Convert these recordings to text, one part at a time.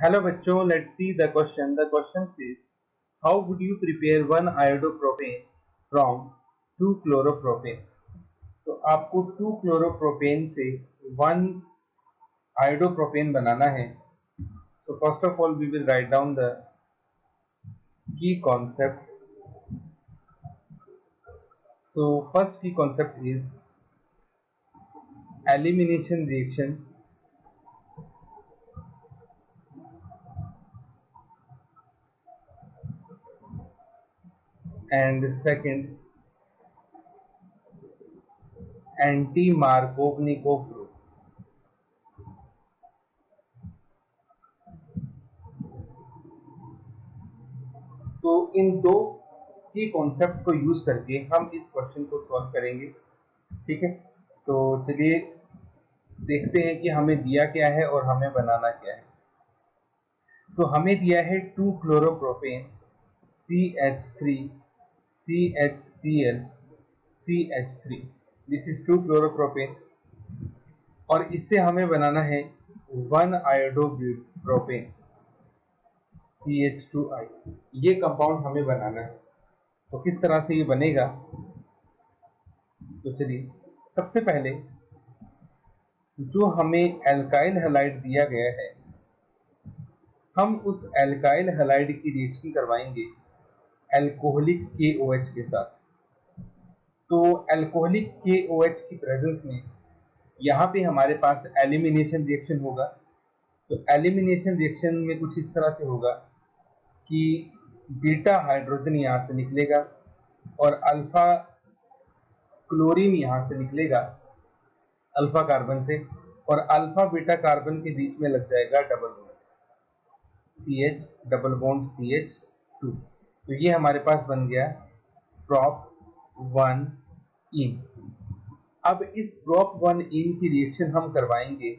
Hello बच्चों, let's see the question. The question says, how would you prepare one iodopropane from 2-chloropropane? तो आपको 2-chloropropane से 1 iodopropane बनाना है. So first of all, we will write down the key concept. So first key concept is elimination reaction. And second, anti-Markovnikov rule. तो इन दो की concept को use करके हम इस क्वेश्चन को सॉल्व करेंगे. ठीक है, तो चलिए देखते हैं कि हमें दिया क्या है और हमें बनाना क्या है. तो हमें दिया है 2-chloropropane CH3 CHCl CH3. This is 2-chloropropane और इससे हमें बनाना है 1 iodopropane CH2I. ये कंपाउंड हमें बनाना है. तो किस तरह से ये बनेगा, तो चलिए सबसे पहले जो हमें एल्काइल हैलाइड दिया गया है, हम उस एल्काइल हैलाइड की रिएक्शन करवाएंगे अल्कोहलिक KOH के साथ. तो अल्कोहलिक KOH की प्रेजेंस में यहाँ पे हमारे पास एलिमिनेशन रिएक्शन होगा. तो एलिमिनेशन रिएक्शन में कुछ इस तरह से होगा कि बीटा हाइड्रोजन यहाँ से निकलेगा और अल्फा क्लोरीन यहाँ से निकलेगा अल्फा कार्बन से, और अल्फा बीटा कार्बन के बीच में लग जाएगा double bond CH double bond CH2. तो ये हमारे पास बन गया prop 1 इन. अब इस prop 1 इन की रिएक्शन हम करवाएंगे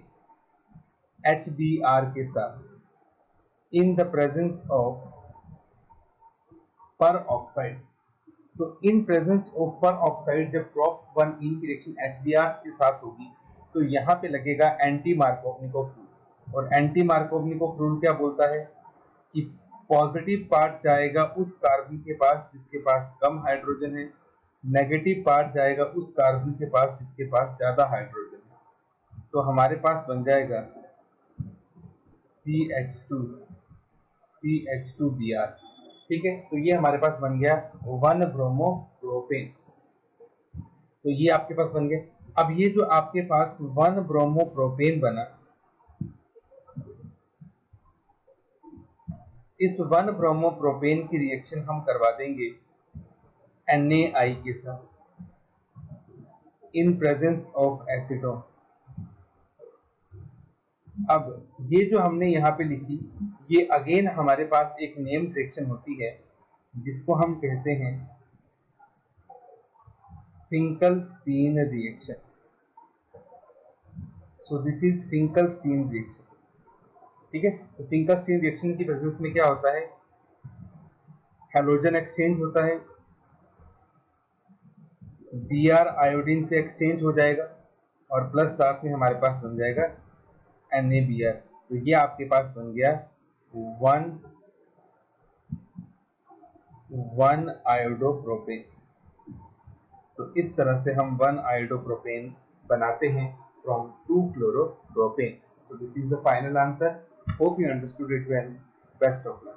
HBr के साथ इन द प्रेजेंस ऑफ पर ऑक्साइड. तो इन प्रेजेंस ऑफ पर ऑक्साइड जब prop 1 इन की रिएक्शन HBr के साथ होगी तो यहाँ पे लगेगा एंटी मार्कोवनिकोव रूल. और एंटी मार्कोवनिकोव रूल क्या बोलता है कि पॉजिटिव पार्ट जाएगा उस कार्बन के पास जिसके पास कम हाइड्रोजन है, नेगेटिव पार्ट जाएगा उस कार्बन के पास जिसके पास ज्यादा हाइड्रोजन है. तो हमारे पास बन जाएगा CH2Br. ठीक है, तो ये हमारे पास बन गया 1 ब्रोमोप्रोपेन. तो ये आपके पास बन गया. अब ये जो आपके पास 1 ब्रोमोप्रोपेन बना, इस 1 ब्रोमोप्रोपेन की रिएक्शन हम करवा देंगे NaI के साथ इन प्रेजेंस ऑफ एसीटोन. अब ये जो हमने यहाँ पे लिखी, ये अगेन हमारे पास एक नेम रिएक्शन होती है जिसको हम कहते हैं Finkelstein reaction. So this is Finkelstein reaction. ठीक है, तो फिंकलस्टीन रिएक्शन की प्रेजेंस में क्या होता है, हैलोजन एक्सचेंज होता है, Br आयोडीन से एक्सचेंज हो जाएगा और प्लस साथ में हमारे पास बन जाएगा NaBr. तो ये आपके पास बन गया 1 आयोडोप्रोपेन. तो इस तरह से हम 1 आयोडोप्रोपेन बनाते हैं from 2-chloropropane. So this is the final answer. Hope you understood it well. Best of luck.